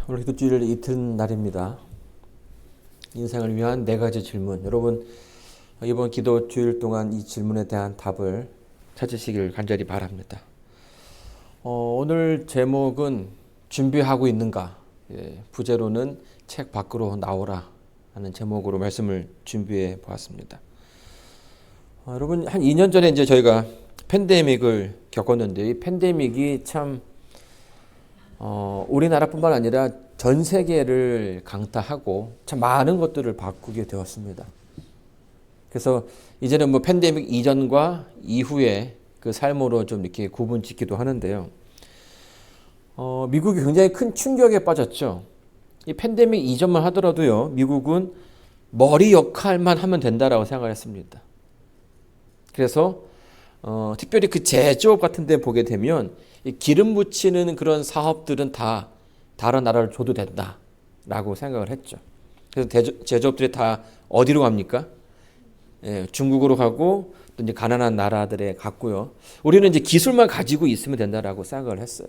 오늘 기도주일 이튿날입니다. 인생을 위한 4가지 질문. 여러분 이번 기도주일 동안 이 질문에 대한 답을 찾으시길 간절히 바랍니다. 오늘 제목은 준비하고 있는가? 부제로는 책 밖으로 나오라 하는 제목으로 말씀을 준비해 보았습니다. 여러분 한 2년 전에 이제 저희가 팬데믹을 겪었는데 이 팬데믹이 참 우리나라뿐만 아니라 전 세계를 강타하고 참 많은 것들을 바꾸게 되었습니다. 그래서 이제는 뭐 팬데믹 이전과 이후의 그 삶으로 좀 이렇게 구분 짓기도 하는데요. 미국이 굉장히 큰 충격에 빠졌죠. 이 팬데믹 이전만 하더라도요, 미국은 머리 역할만 하면 된다라고 생각을 했습니다. 그래서 특별히 그 제조업 같은 데 보게 되면 이 기름 묻히는 그런 사업들은 다 다른 나라를 줘도 된다라고 생각을 했죠. 그래서 제조업들이 다 어디로 갑니까? 중국으로 가고 또 이제 가난한 나라들에 갔고요. 우리는 이제 기술만 가지고 있으면 된다라고 생각을 했어요.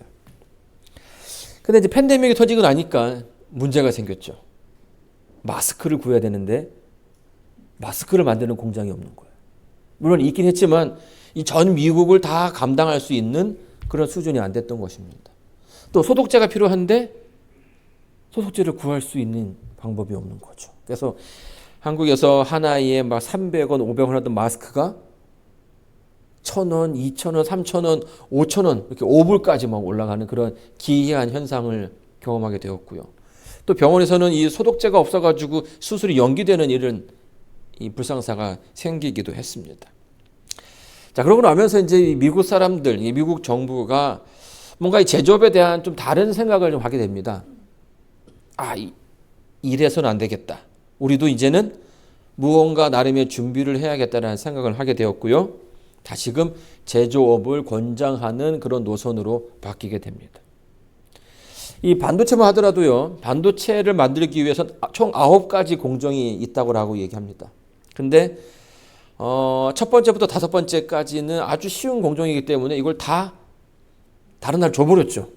근데 이제 팬데믹이 터지고 나니까 문제가 생겼죠. 마스크를 구해야 되는데 마스크를 만드는 공장이 없는 거예요. 물론 있긴 했지만 이 전 미국을 다 감당할 수 있는 그런 수준이 안 됐던 것입니다. 또 소독제가 필요한데 소독제를 구할 수 있는 방법이 없는 거죠. 그래서 한국에서 하나에 막 300원, 500원 하던 마스크가 1,000원, 2,000원, 3,000원, 5,000원 이렇게 5불까지 막 올라가는 그런 기이한 현상을 경험하게 되었고요. 또 병원에서는 이 소독제가 없어가지고 수술이 연기되는 이런 이 불상사가 생기기도 했습니다. 자, 그러고 나면서 이제 미국 사람들, 이 미국 정부가 뭔가 이 제조업에 대한 좀 다른 생각을 좀 하게 됩니다. 이래서는 안 되겠다. 우리도 이제는 무언가 나름의 준비를 해야겠다는 생각을 하게 되었고요. 다시금 제조업을 권장하는 그런 노선으로 바뀌게 됩니다. 이 반도체만 하더라도요, 반도체를 만들기 위해서 총 9가지 공정이 있다고 얘기합니다. 근데 첫 번째부터 5번째까지는 아주 쉬운 공정이기 때문에 이걸 다 다른 나라 줘버렸죠.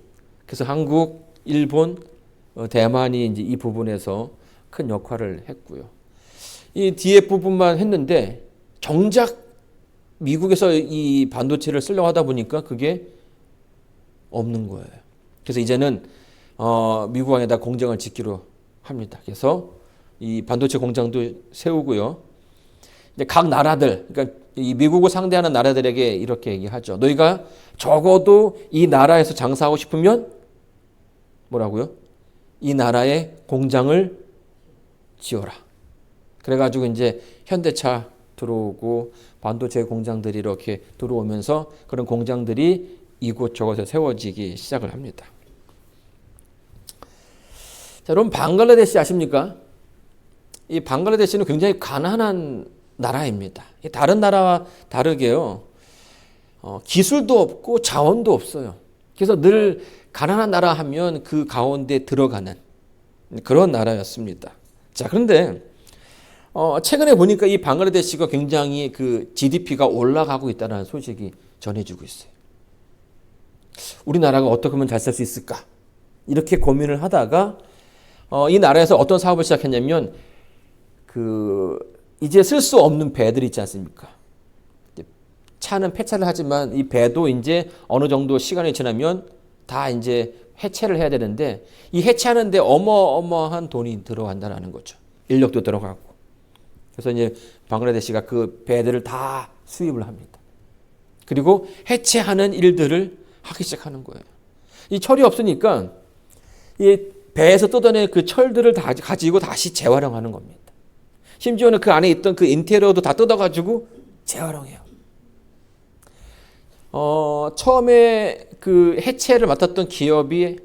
그래서 한국, 일본, 대만이 이제 이 부분에서 큰 역할을 했고요. 이 뒤에 부분만 했는데 정작 미국에서 이 반도체를 쓰려고 하다 보니까 그게 없는 거예요. 그래서 이제는 미국 안에다 공장을 짓기로 합니다. 그래서 이 반도체 공장도 세우고요. 이제 각 나라들, 그러니까 이 미국을 상대하는 나라들에게 이렇게 얘기하죠. 너희가 적어도 이 나라에서 장사하고 싶으면 뭐라고요? 이 나라에 공장을 지어라. 그래가지고 이제 현대차 들어오고 반도체 공장들이 이렇게 들어오면서 그런 공장들이 이곳저곳에 세워지기 시작을 합니다. 자, 여러분 방글라데시 아십니까? 이 방글라데시는 굉장히 가난한 나라입니다. 다른 나라와 다르게요. 기술도 없고 자원도 없어요. 그래서 늘 가난한 나라 하면 그 가운데 들어가는 그런 나라였습니다. 자, 그런데 최근에 보니까 이 방글라데시가 굉장히 그 GDP가 올라가고 있다는 소식이 전해지고 있어요. 우리나라가 어떻게 하면 잘 살 수 있을까? 이렇게 고민을 하다가 이 나라에서 어떤 사업을 시작했냐면 이제 쓸 수 없는 배들 있지 않습니까? 차는 폐차를 하지만 이 배도 이제 어느 정도 시간이 지나면 다 이제 해체를 해야 되는데 이 해체하는데 어마어마한 돈이 들어간다는 거죠. 인력도 들어가고. 그래서 이제 방글라데시가 그 배들을 다 수입을 합니다. 그리고 해체하는 일들을 하기 시작하는 거예요. 이 철이 없으니까 이 배에서 뜯어낸 그 철들을 다 가지고 다시 재활용하는 겁니다. 심지어는 그 안에 있던 그 인테리어도 다 뜯어가지고 재활용해요. 처음에 그 해체를 맡았던 기업이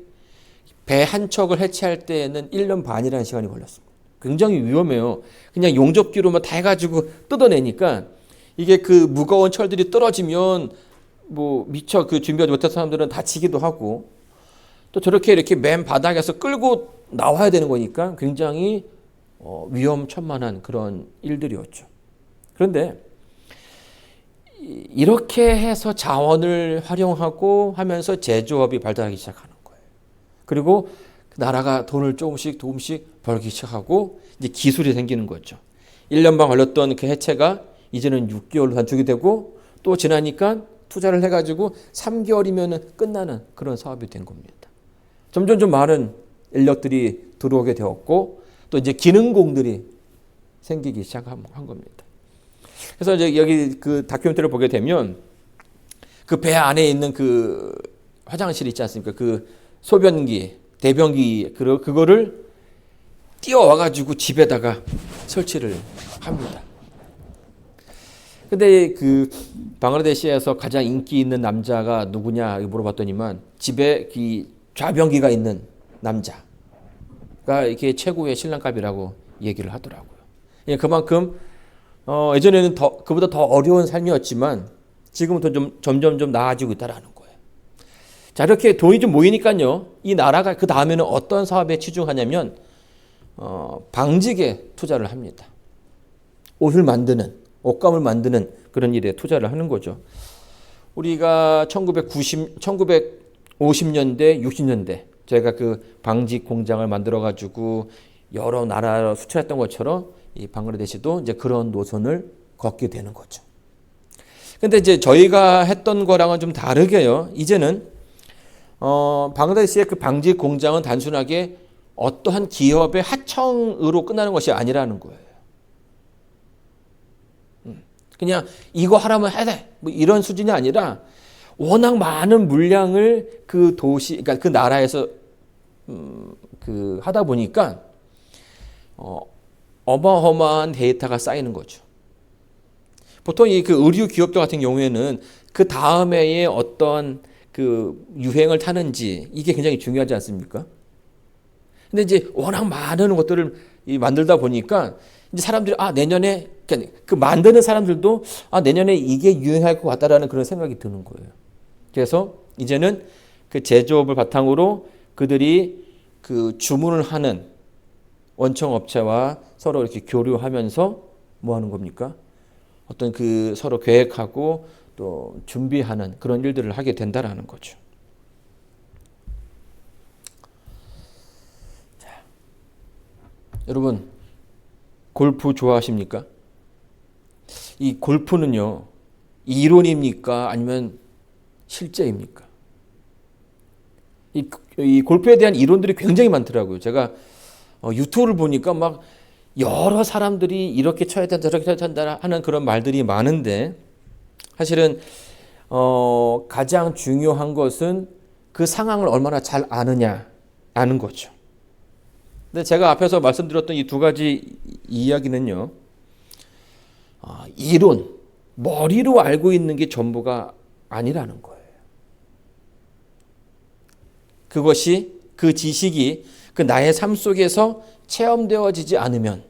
배 한 척을 해체할 때에는 1년 반이라는 시간이 걸렸습니다. 굉장히 위험해요. 그냥 용접기로만 다 해가지고 뜯어내니까 이게 그 무거운 철들이 떨어지면 뭐 미처 그 준비하지 못한 사람들은 다치기도 하고 또 저렇게 이렇게 맨 바닥에서 끌고 나와야 되는 거니까 굉장히 위험천만한 그런 일들이었죠. 그런데 이렇게 해서 자원을 활용하고 하면서 제조업이 발달하기 시작하는 거예요. 그리고 나라가 돈을 조금씩 벌기 시작하고 이제 기술이 생기는 거죠. 1년 반 걸렸던 그 해체가 이제는 6개월로 단축이 되고 또 지나니까 투자를 해가지고 3개월이면 끝나는 그런 사업이 된 겁니다. 점점 좀 많은 인력들이 들어오게 되었고 또 이제 기능공들이 생기기 시작한 겁니다. 그래서 이제 여기 그 다큐멘터리를 보게 되면 그 배 안에 있는 그 화장실 있지 않습니까? 그 소변기, 대변기 그거를 띄워와가지고 집에다가 설치를 합니다. 근데 그 방글라데시에서 가장 인기 있는 남자가 누구냐 물어봤더니만 집에 이 좌변기가 있는 남자가 이게 최고의 신랑감이라고 얘기를 하더라고요. 그만큼 예전에는 그보다 더 어려운 삶이었지만 지금부터 점점 좀 나아지고 있다라는 거예요. 자, 이렇게 돈이 좀 모이니까요. 이 나라가 그 다음에는 어떤 사업에 치중하냐면 방직에 투자를 합니다. 옷감을 만드는 그런 일에 투자를 하는 거죠. 우리가 1950년대, 60년대 저희가 그 방직 공장을 만들어 가지고 여러 나라로 수출했던 것처럼 이 방글라데시도 이제 그런 노선을 걷게 되는 거죠. 근데 이제 저희가 했던 거랑은 좀 다르게요. 이제는 방글라데시의 그 방직 공장은 단순하게 어떠한 기업의 하청으로 끝나는 것이 아니라는 거예요. 그냥 이거 하라면 해야 돼. 뭐 이런 수준이 아니라 워낙 많은 물량을 그 도시, 그러니까 그 나라에서 그 하다 보니까 어마어마한 데이터가 쌓이는 거죠. 보통 이 그 의류 기업들 같은 경우에는 그 다음 해에 어떤 그 유행을 타는지 이게 굉장히 중요하지 않습니까? 근데 이제 워낙 많은 것들을 만들다 보니까 이제 사람들이 내년에 그 만드는 사람들도 내년에 이게 유행할 것 같다라는 그런 생각이 드는 거예요. 그래서 이제는 그 제조업을 바탕으로 그들이 그 주문을 하는 원청 업체와 서로 이렇게 교류하면서 뭐 하는 겁니까? 어떤 그 서로 계획하고 또 준비하는 그런 일들을 하게 된다라는 거죠. 자, 여러분 골프 좋아하십니까? 이 골프는요, 이론입니까? 아니면 실제입니까? 이 골프에 대한 이론들이 굉장히 많더라고요. 제가 유튜브를 보니까 막 여러 사람들이 이렇게 쳐야 된다, 저렇게 쳐야 된다 하는 그런 말들이 많은데 사실은 가장 중요한 것은 그 상황을 얼마나 잘 아는 거죠. 근데 제가 앞에서 말씀드렸던 이 두 가지 이야기는요, 이론, 머리로 알고 있는 게 전부가 아니라는 거예요. 그것이 그 지식이 그 나의 삶 속에서 체험되어지지 않으면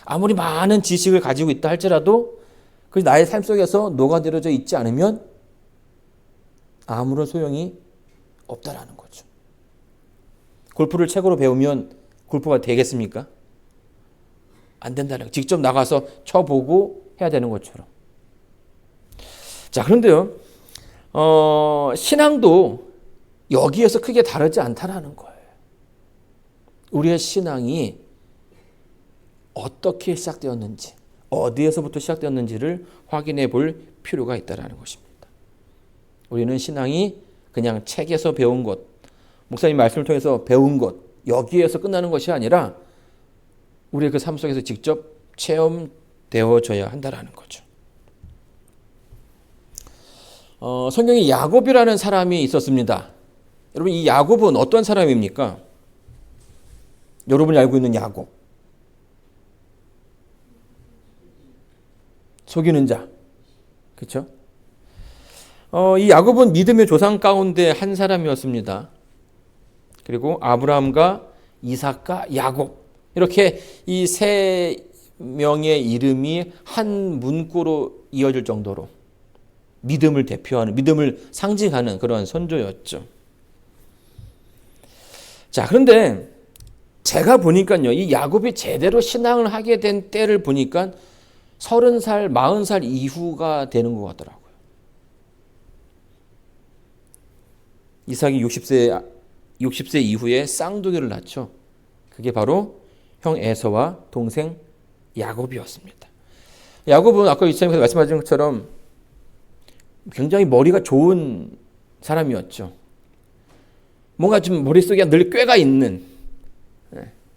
아무리 많은 지식을 가지고 있다 할지라도 그 나의 삶 속에서 녹아들어져 있지 않으면 아무런 소용이 없다라는 거죠. 골프를 책으로 배우면 골프가 되겠습니까? 안 된다는 거예요. 직접 나가서 쳐보고 해야 되는 것처럼. 자, 그런데요, 신앙도 여기에서 크게 다르지 않다라는 거예요. 우리의 신앙이 어떻게 시작되었는지, 어디에서부터 시작되었는지를 확인해 볼 필요가 있다는 것입니다. 우리는 신앙이 그냥 책에서 배운 것, 목사님 말씀을 통해서 배운 것, 여기에서 끝나는 것이 아니라 우리의 그 삶 속에서 직접 체험되어져야 한다는 거죠. 성경에 야곱이라는 사람이 있었습니다. 여러분, 이 야곱은 어떤 사람입니까? 여러분이 알고 있는 야곱. 속이는 자. 그렇죠? 이 야곱은 믿음의 조상 가운데 한 사람이었습니다. 그리고 아브라함과 이삭과 야곱, 이렇게 이 세 명의 이름이 한 문구로 이어질 정도로 믿음을 대표하는, 믿음을 상징하는 그런 선조였죠. 자, 그런데 제가 보니까요, 이 야곱이 제대로 신앙을 하게 된 때를 보니까 30살, 40살 이후가 되는 것 같더라고요. 이삭이 60세 60세 이후에 쌍둥이를 낳죠. 그게 바로 형 에서와 동생 야곱이었습니다. 야곱은 아까 이사님께서 말씀하신 것처럼 굉장히 머리가 좋은 사람이었죠. 뭔가 좀 머릿속에 늘 꾀가 있는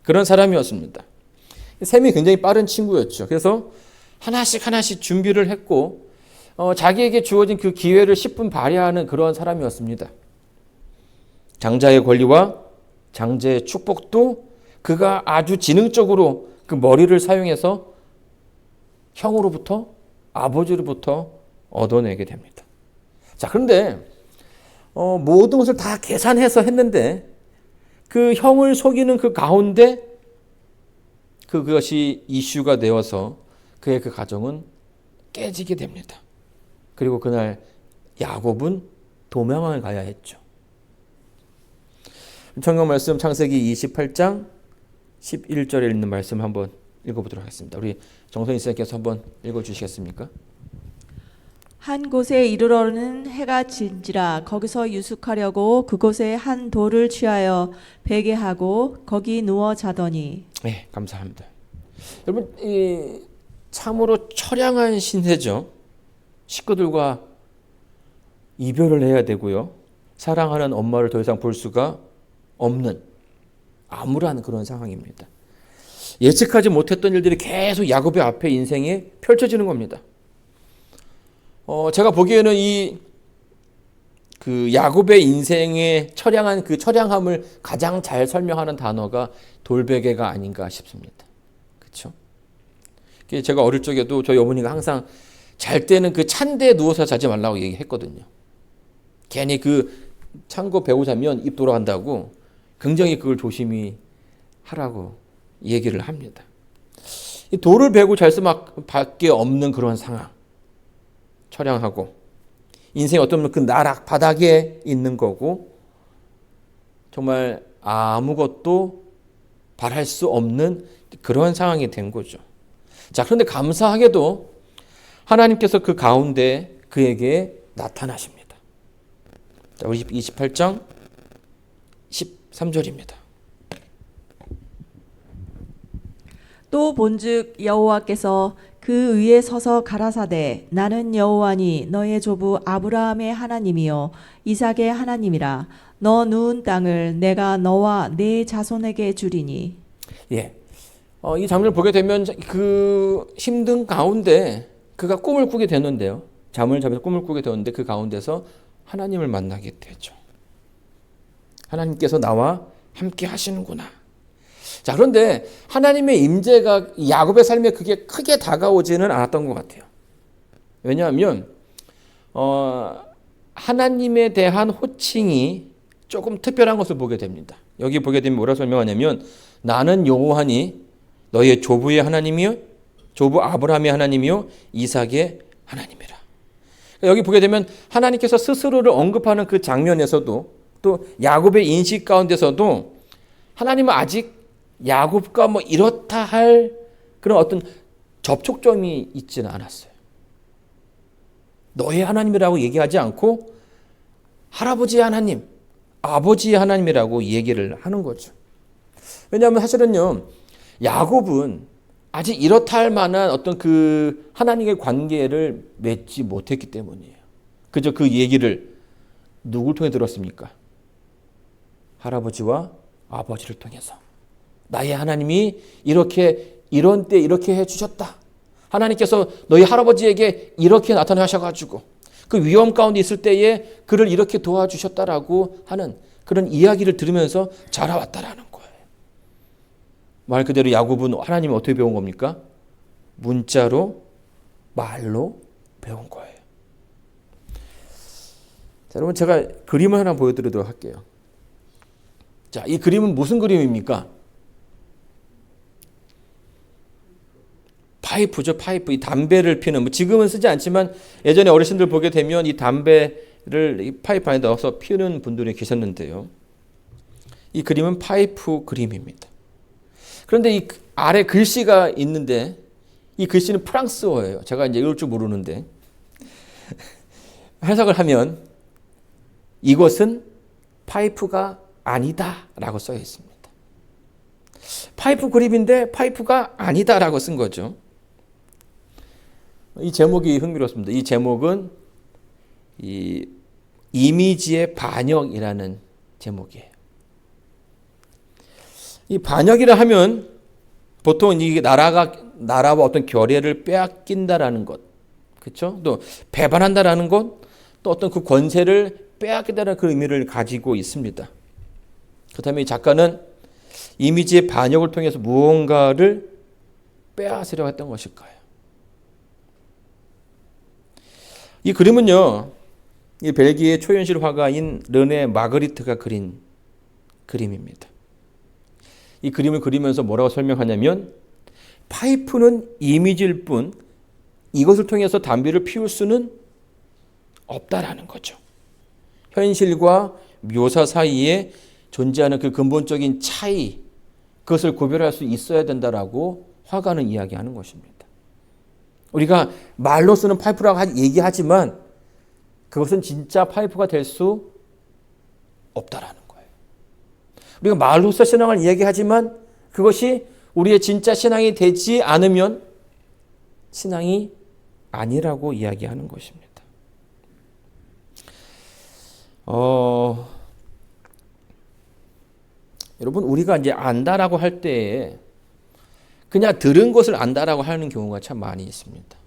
그런 사람이었습니다. 셈이 굉장히 빠른 친구였죠. 그래서 하나씩 준비를 했고 자기에게 주어진 그 기회를 10분 발휘하는 그런 사람이었습니다. 장자의 권리와 장자의 축복도 그가 아주 지능적으로 그 머리를 사용해서 형으로부터 아버지로부터 얻어내게 됩니다. 자, 그런데 모든 것을 다 계산해서 했는데 그 형을 속이는 그 가운데 그것이 이슈가 되어서 그의 그 가정은 깨지게 됩니다. 그리고 그날 야곱은 도망을 가야 했죠. 성경 말씀 창세기 28장 11절에 있는 말씀 한번 읽어보도록 하겠습니다. 우리 정선희 선생님께서 한번 읽어주시겠습니까? 한 곳에 이르러는 해가 진지라 거기서 유숙하려고 그곳에 한 돌을 취하여 베게 하고 거기 누워 자더니. 네, 감사합니다. 여러분, 참으로 처량한 신세죠. 식구들과 이별을 해야 되고요. 사랑하는 엄마를 더 이상 볼 수가 없는 암울한 그런 상황입니다. 예측하지 못했던 일들이 계속 야곱의 앞에 인생에 펼쳐지는 겁니다. 제가 보기에는 그 야곱의 인생의 처량한 그 처량함을 가장 잘 설명하는 단어가 돌베개가 아닌가 싶습니다. 그렇죠? 제가 어릴 적에도 저희 어머니가 항상 잘 때는 그 찬대에 누워서 자지 말라고 얘기했거든요. 괜히 그 찬 거 베고 자면 입 돌아간다고 굉장히 그걸 조심히 하라고 얘기를 합니다. 이 돌을 베고 잘 수밖에 없는 그런 상황, 처량하고 인생이 어떤 그 나락 바닥에 있는 거고 정말 아무것도 바랄 수 없는 그런 상황이 된 거죠. 자, 그런데 감사하게도 하나님께서 그 가운데 그에게 나타나십니다. 자, 우리 28장 13절입니다. 또 본즉 여호와께서 그 위에 서서 가라사대 나는 여호와니 너의 조부 아브라함의 하나님이요 이삭의 하나님이라 너 누운 땅을 내가 너와 네 자손에게 주리니. 예, 이 장면을 보게 되면 그 힘든 가운데 그가 꿈을 꾸게 되는데요. 잠을 자면서 꿈을 꾸게 되는데 그 가운데서 하나님을 만나게 되죠. 하나님께서 나와 함께 하시는구나. 자, 그런데 하나님의 임재가 야곱의 삶에 그게 크게 다가오지는 않았던 것 같아요. 왜냐하면 하나님에 대한 호칭이 조금 특별한 것을 보게 됩니다. 여기 보게 되면 뭐라고 설명하냐면 나는 여호와니 너의 조부의 하나님이요 조부 아브라함의 하나님이요 이삭의 하나님이라. 여기 보게 되면 하나님께서 스스로를 언급하는 그 장면에서도 또 야곱의 인식 가운데서도 하나님은 아직 야곱과 뭐 이렇다 할 그런 어떤 접촉점이 있지는 않았어요. 너의 하나님이라고 얘기하지 않고 할아버지의 하나님, 아버지의 하나님이라고 얘기를 하는 거죠. 왜냐하면 사실은요, 야곱은 아직 이렇다 할 만한 어떤 그 하나님의 관계를 맺지 못했기 때문이에요. 그저 그 얘기를 누굴 통해 들었습니까? 할아버지와 아버지를 통해서. 나의 하나님이 이렇게 이런 때 이렇게 해주셨다. 하나님께서 너희 할아버지에게 이렇게 나타나셔가지고 그 위험 가운데 있을 때에 그를 이렇게 도와주셨다라고 하는 그런 이야기를 들으면서 자라왔다라는 거예요. 말 그대로 야곱은 하나님이 어떻게 배운 겁니까? 문자로 말로 배운 거예요. 자, 여러분 제가 그림을 하나 보여드리도록 할게요. 자, 이 그림은 무슨 그림입니까? 파이프죠, 파이프. 이 담배를 피는, 지금은 쓰지 않지만 예전에 어르신들 보게 되면 이 담배를 이 파이프 안에 넣어서 피우는 분들이 계셨는데요. 이 그림은 파이프 그림입니다. 그런데 이 아래 글씨가 있는데 이 글씨는 프랑스어예요. 제가 이제 읽을 줄 모르는데 해석을 하면 이것은 파이프가 아니다 라고 써 있습니다. 파이프 그립인데 파이프가 아니다 라고 쓴 거죠. 이 제목이 흥미롭습니다. 이 제목은 이 이미지의 반역이라는 제목이에요. 이 반역이라 하면 보통 이게 나라와 어떤 결의를 빼앗긴다라는 것, 그렇죠? 또 배반한다라는 것, 또 어떤 그 권세를 빼앗긴다는 그 의미를 가지고 있습니다. 그렇다면 이 작가는 이미지의 반역을 통해서 무언가를 빼앗으려고 했던 것일까요? 이 그림은요, 이 벨기에 초현실 화가인 르네 마그리트가 그린 그림입니다. 이 그림을 그리면서 뭐라고 설명하냐면 파이프는 이미지일 뿐 이것을 통해서 담배를 피울 수는 없다라는 거죠. 현실과 묘사 사이에 존재하는 그 근본적인 차이, 그것을 구별할 수 있어야 된다라고 화가는 이야기하는 것입니다. 우리가 말로 쓰는 파이프라고 얘기하지만 그것은 진짜 파이프가 될 수 없다라는 거예요. 우리가 말로써 신앙을 이야기하지만 그것이 우리의 진짜 신앙이 되지 않으면 신앙이 아니라고 이야기하는 것입니다. 여러분, 우리가 이제 안다라고 할 때에 그냥 들은 것을 안다라고 하는 경우가 참 많이 있습니다.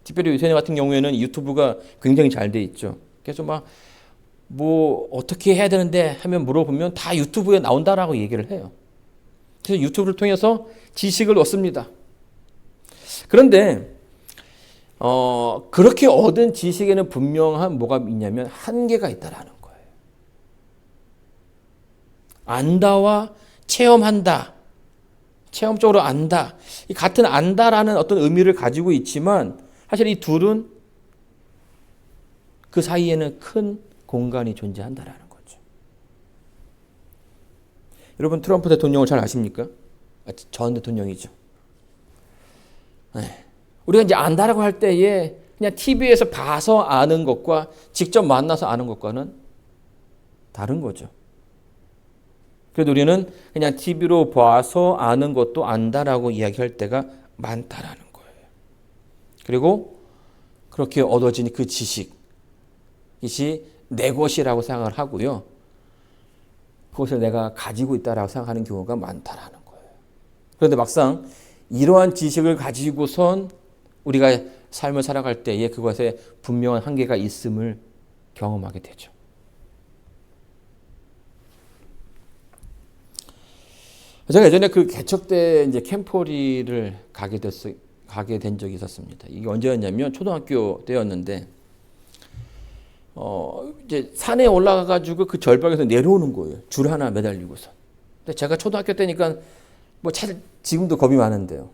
특별히 요새 같은 경우에는 유튜브가 굉장히 잘 돼 있죠. 그래서 뭐 어떻게 해야 되는데 하면 물어보면 다 유튜브에 나온다라고 얘기를 해요. 그래서 유튜브를 통해서 지식을 얻습니다. 그런데 그렇게 얻은 지식에는 분명한 뭐가 있냐면 한계가 있다라는 거예요. 안다와 체험한다, 체험적으로 안다, 이 같은 안다라는 어떤 의미를 가지고 있지만 사실 이 둘은 그 사이에는 큰 공간이 존재한다라는 거죠. 여러분, 트럼프 대통령을 잘 아십니까? 전 대통령이죠. 네. 우리가 이제 안다라고 할 때에 그냥 TV에서 봐서 아는 것과 직접 만나서 아는 것과는 다른 거죠. 그래도 우리는 그냥 TV로 봐서 아는 것도 안다라고 이야기할 때가 많다라는 거예요. 그리고 그렇게 얻어진 그 지식, 이것이 내 것이라고 생각을 하고요. 그것을 내가 가지고 있다라고 생각하는 경우가 많다라는 거예요. 그런데 막상 이러한 지식을 가지고선 우리가 삶을 살아갈 때에 그것에 분명한 한계가 있음을 경험하게 되죠. 제가 예전에 그 개척 때 이제 캠퍼리를 가게 된 적이 있었습니다. 이게 언제였냐면 초등학교 때였는데, 이제 산에 올라가가지고 그 절벽에서 내려오는 거예요. 줄 하나 매달리고서. 근데 제가 초등학교 때니까 뭐 지금도 겁이 많은데요.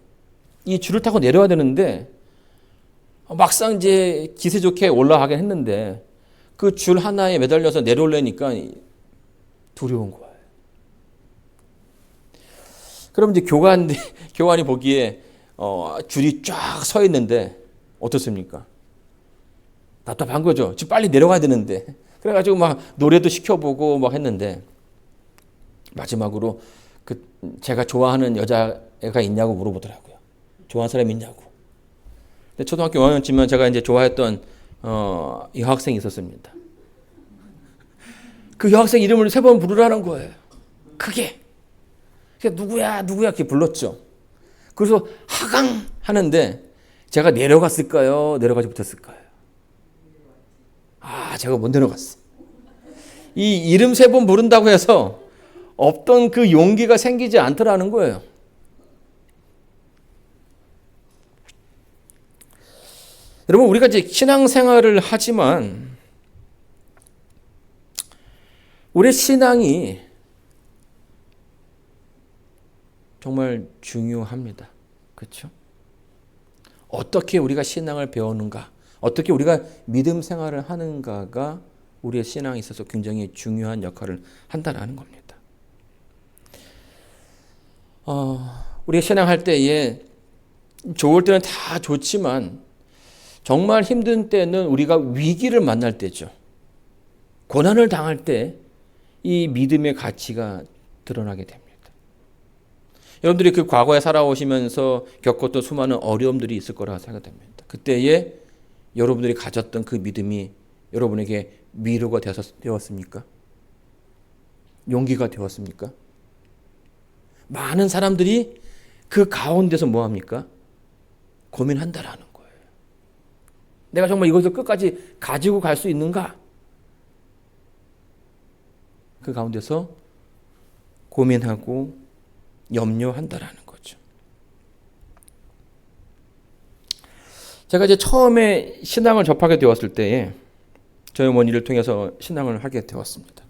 이 줄을 타고 내려와야 되는데 막상 이제 기세 좋게 올라가긴 했는데 그 줄 하나에 매달려서 내려오려니까 두려운 거예요. 그럼 이제 교관이 보기에 줄이 쫙 서 있는데 어떻습니까? 답답한 거죠. 지금 빨리 내려가야 되는데. 그래가지고 막 노래도 시켜보고 막 했는데 마지막으로 제가 좋아하는 여자애가 있냐고 물어보더라고요. 좋아하는 사람이 있냐고. 근데 초등학교 5학년쯤이면 제가 이제 좋아했던 여학생이 있었습니다. 그 여학생 이름을 3번 부르라는 거예요. 크게. 누구야 이렇게 불렀죠. 그래서 하강 하는데 제가 내려갔을까요? 내려가지 못했을까요? 제가 못 내려갔어. 이 이름 3번 부른다고 해서 없던 그 용기가 생기지 않더라는 거예요. 여러분, 우리가 이제 신앙생활을 하지만 우리의 신앙이 정말 중요합니다. 그렇죠? 어떻게 우리가 신앙을 배우는가, 어떻게 우리가 믿음 생활을 하는가가 우리의 신앙에 있어서 굉장히 중요한 역할을 한다는 겁니다. 우리가 신앙할 때에 좋을 때는 다 좋지만 정말 힘든 때는 우리가 위기를 만날 때죠. 고난을 당할 때 이 믿음의 가치가 드러나게 됩니다. 여러분들이 그 과거에 살아오시면서 겪었던 수많은 어려움들이 있을 거라고 생각됩니다. 그때에 여러분들이 가졌던 그 믿음이 여러분에게 위로가 되었습니까? 용기가 되었습니까? 많은 사람들이 그 가운데서 뭐합니까? 고민한다라는 거예요. 내가 정말 이것을 끝까지 가지고 갈 수 있는가? 그 가운데서 고민하고 염려한다라는 거죠. 제가 이제 처음에 신앙을 접하게 되었을 때에 저희 어머니를 통해서 신앙을 하게 되었습니다.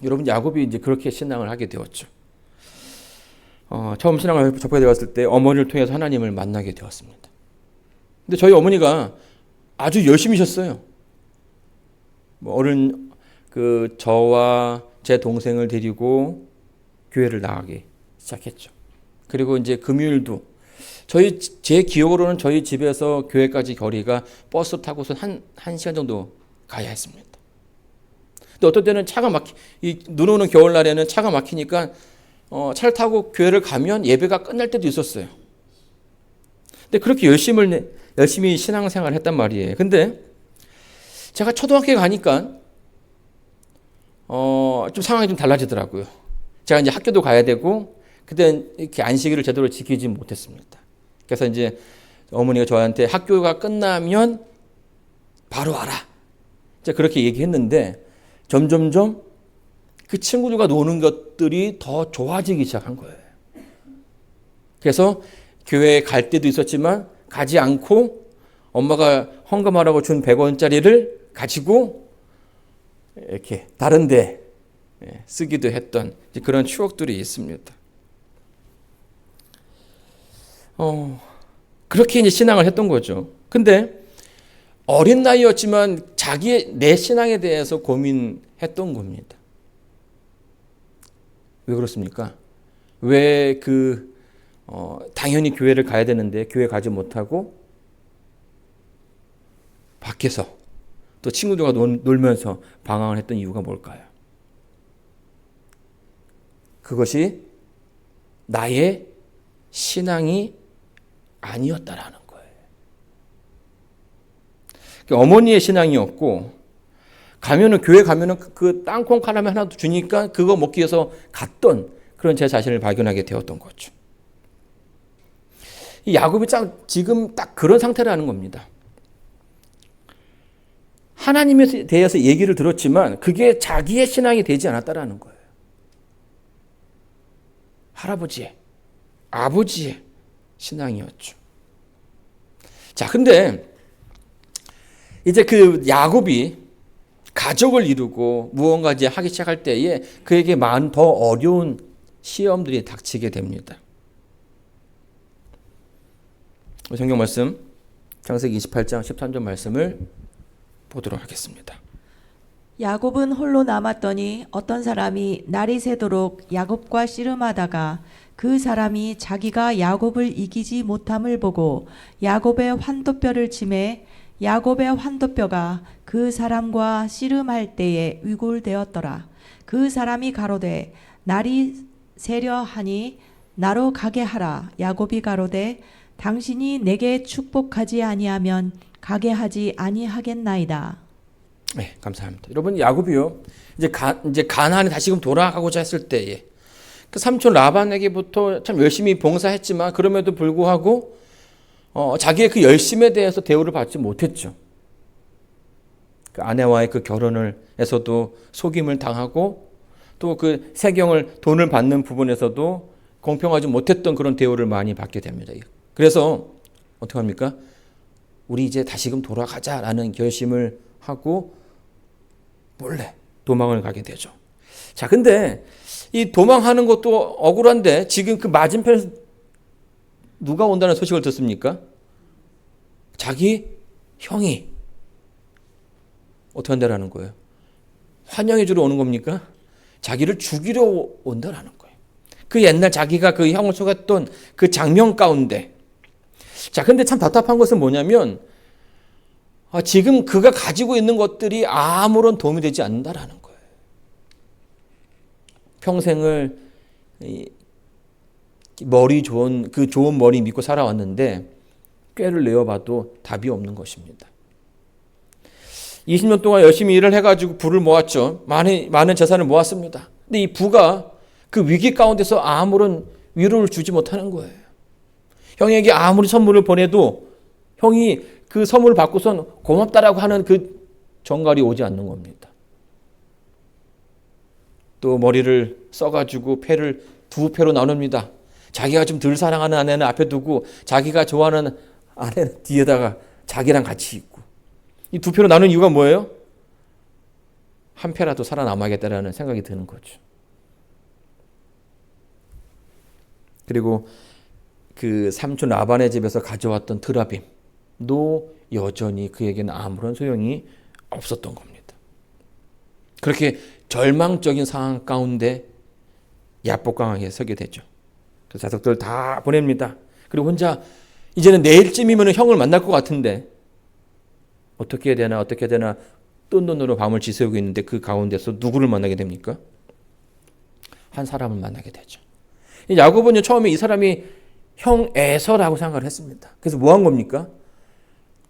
여러분, 야곱이 이제 그렇게 신앙을 하게 되었죠. 처음 신앙을 접하게 되었을 때 어머니를 통해서 하나님을 만나게 되었습니다. 근데 저희 어머니가 아주 열심히셨어요. 저와 제 동생을 데리고 교회를 나가기 시작했죠. 그리고 이제 금요일도 제 기억으로는 저희 집에서 교회까지 거리가 버스 타고서 한 시간 정도 가야 했습니다. 근데 어떤 때는 눈 오는 겨울날에는 차가 막히니까 차를 타고 교회를 가면 예배가 끝날 때도 있었어요. 근데 그렇게 열심히 신앙생활을 했단 말이에요. 근데 제가 초등학교에 가니까 좀 상황이 좀 달라지더라고요. 제가 이제 학교도 가야 되고 그때 이렇게 안식일을 제대로 지키지 못했습니다. 그래서 이제 어머니가 저한테 학교가 끝나면 바로 와라, 이제 그렇게 얘기했는데 점점점 그 친구들과 노는 것들이 더 좋아지기 시작한 거예요. 그래서 교회에 갈 때도 있었지만 가지 않고 엄마가 헌금하라고 준 100원짜리를 가지고 이렇게 다른 데 쓰기도 했던 그런 추억들이 있습니다. 그렇게 이제 신앙을 했던 거죠. 근데 어린 나이였지만 내 신앙에 대해서 고민했던 겁니다. 왜 그렇습니까? 왜 당연히 교회를 가야 되는데 교회 가지 못하고 밖에서 또 친구들과 놀면서 방황을 했던 이유가 뭘까요? 그것이 나의 신앙이 아니었다라는 거예요. 어머니의 신앙이었고, 교회 가면은 그 땅콩 카라멜 하나 주니까 그거 먹기 위해서 갔던 그런 제 자신을 발견하게 되었던 거죠. 이 야곱이 지금 딱 그런 상태라는 겁니다. 하나님에 대해서 얘기를 들었지만 그게 자기의 신앙이 되지 않았다라는 거예요. 할아버지의, 아버지의 신앙이었죠. 자, 근데 이제 그 야곱이 가족을 이루고 무언가 이제 하기 시작할 때에 그에게 많은 더 어려운 시험들이 닥치게 됩니다. 성경 말씀 창세기 28장 13절 말씀을 보도록 하겠습니다. 야곱은 홀로 남았더니 어떤 사람이 날이 새도록 야곱과 씨름하다가 그 사람이 자기가 야곱을 이기지 못함을 보고 야곱의 환도뼈를 치매 야곱의 환도뼈가 그 사람과 씨름할 때에 위골되었더라. 그 사람이 가로되 날이 새려 하니 나로 가게 하라. 야곱이 가로되 당신이 내게 축복하지 아니하면 가게 하지 아니하겠나이다. 네, 감사합니다. 여러분, 야곱이요, 이제 가나안에 다시금 돌아가고자 했을 때에 그 삼촌 라반에게부터 참 열심히 봉사했지만 그럼에도 불구하고 자기의 그 열심에 대해서 대우를 받지 못했죠. 그 아내와의 그 결혼을 해서도 속임을 당하고 또 그 세경을 돈을 받는 부분에서도 공평하지 못했던 그런 대우를 많이 받게 됩니다. 그래서 어떻게 합니까? 우리 이제 다시금 돌아가자라는 결심을 하고 몰래 도망을 가게 되죠. 자, 근데 이 도망하는 것도 억울한데 지금 그 맞은편에서 누가 온다는 소식을 듣습니까? 자기 형이 어떻게 한다라는 거예요? 환영해 주러 오는 겁니까? 자기를 죽이려 온다라는 거예요. 그 옛날 자기가 그 형을 속였던 그 장면 가운데. 자, 근데 참 답답한 것은 뭐냐면 지금 그가 가지고 있는 것들이 아무런 도움이 되지 않는다라는 거예요. 평생을 머리 좋은 그 좋은 머리 믿고 살아왔는데 꾀를 내어봐도 답이 없는 것입니다. 20년 동안 열심히 일을 해가지고 부를 모았죠. 많은 재산을 모았습니다. 근데 이 부가 그 위기 가운데서 아무런 위로를 주지 못하는 거예요. 형에게 아무리 선물을 보내도 형이 그 선물을 받고선 고맙다라고 하는 그 정갈이 오지 않는 겁니다. 또 머리를 써가지고 패를 두 패로 나눕니다. 자기가 좀 덜 사랑하는 아내는 앞에 두고 자기가 좋아하는 아내는 뒤에다가 자기랑 같이 있고, 이 두 패로 나눈 이유가 뭐예요? 한 패라도 살아남아야겠다라는 생각이 드는 거죠. 그리고 그 삼촌 라반의 집에서 가져왔던 드라빔도 여전히 그에게는 아무런 소용이 없었던 겁니다. 그렇게 절망적인 상황 가운데 야복강하게 서게 되죠. 그 자석들 다 보냅니다. 그리고 혼자 이제는 내일쯤이면 형을 만날 것 같은데 어떻게 해야 되나 뜬 돈으로 밤을 지새우고 있는데 그 가운데서 누구를 만나게 됩니까? 한 사람을 만나게 되죠. 야곱은요, 처음에 이 사람이 형 에서라고 생각을 했습니다. 그래서 뭐 한 겁니까?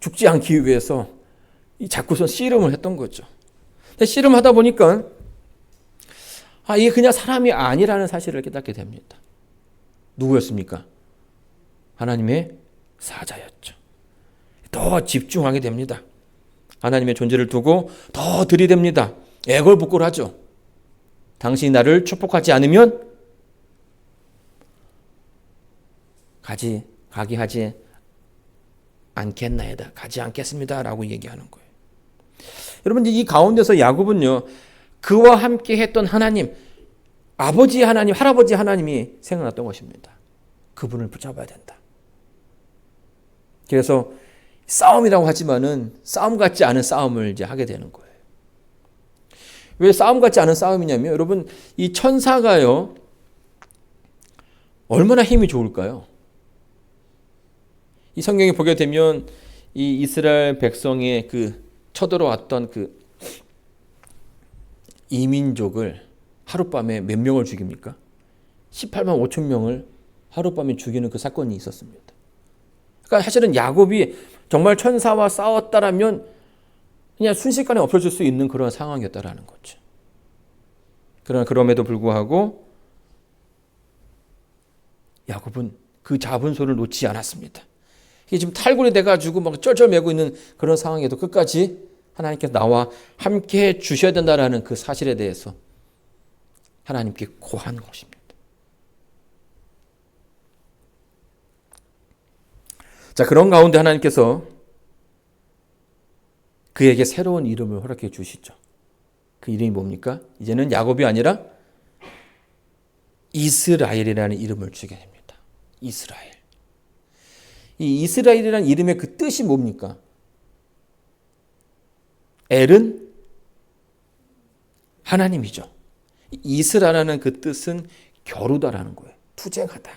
죽지 않기 위해서 자꾸선 씨름을 했던 거죠. 근데 씨름하다 보니까 이게 그냥 사람이 아니라는 사실을 깨닫게 됩니다. 누구였습니까? 하나님의 사자였죠. 더 집중하게 됩니다. 하나님의 존재를 두고 더 들이댑니다. 애걸복걸 하죠. 당신이 나를 축복하지 않으면 가게 하지 않겠나이다. 가지 않겠습니다. 라고 얘기하는 거예요. 여러분, 이 가운데서 야곱은요, 그와 함께 했던 하나님, 아버지 하나님, 할아버지 하나님이 생각났던 것입니다. 그분을 붙잡아야 된다. 그래서 싸움이라고 하지만은 싸움 같지 않은 싸움을 이제 하게 되는 거예요. 왜 싸움 같지 않은 싸움이냐면, 여러분, 이 천사가요, 얼마나 힘이 좋을까요? 이 성경에 보게 되면 이 이스라엘 백성의 그 쳐들어왔던 그 이민족을 하룻밤에 몇 명을 죽입니까? 18만 5천 명을 하룻밤에 죽이는 그 사건이 있었습니다. 그러니까 사실은 야곱이 정말 천사와 싸웠다라면 그냥 순식간에 없어질 수 있는 그런 상황이었다라는 거죠. 그러나 그럼에도 불구하고 야곱은 그 잡은 손을 놓지 않았습니다. 이게 지금 탈골이 돼가지고 막 쩔쩔매고 있는 그런 상황에도 끝까지 하나님께서 나와 함께 주셔야 된다라는 그 사실에 대해서 하나님께 고한 것입니다. 자, 그런 가운데 하나님께서 그에게 새로운 이름을 허락해 주시죠. 그 이름이 뭡니까? 이제는 야곱이 아니라 이스라엘이라는 이름을 주게 됩니다. 이스라엘. 이 이스라엘이라는 이름의 그 뜻이 뭡니까? 엘은 하나님이죠. 이스라라는 그 뜻은 겨루다라는 거예요. 투쟁하다.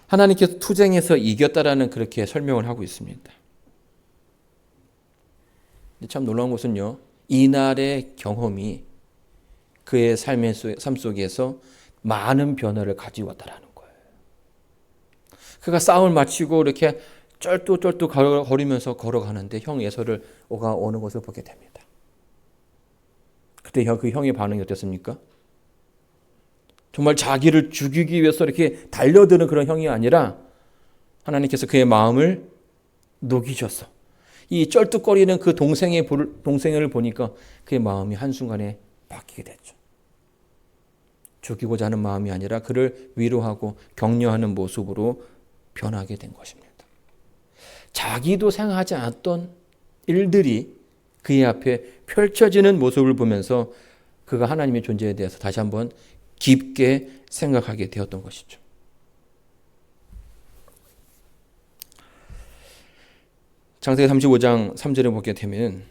하나님께서 투쟁해서 이겼다라는 그렇게 설명을 하고 있습니다. 참 놀라운 것은요, 이날의 경험이 그의 삶 속에서 많은 변화를 가지고 왔다라는 거예요. 그가 싸움을 마치고 이렇게 쩔뚝쩔뚝 거리면서 걸어가는데 형 에서를 오는 것을 보게 됩니다. 그때 그 형의 반응이 어땠습니까? 정말 자기를 죽이기 위해서 이렇게 달려드는 그런 형이 아니라 하나님께서 그의 마음을 녹이셔서 이 쩔뚝거리는 그 동생을 보니까 그의 마음이 한순간에 바뀌게 됐죠. 죽이고자 하는 마음이 아니라 그를 위로하고 격려하는 모습으로 변하게 된 것입니다. 자기도 생각하지 않았던 일들이 그의 앞에 펼쳐지는 모습을 보면서 그가 하나님의 존재에 대해서 다시 한번 깊게 생각하게 되었던 것이죠. 창세기 35장 3절에 보게 되면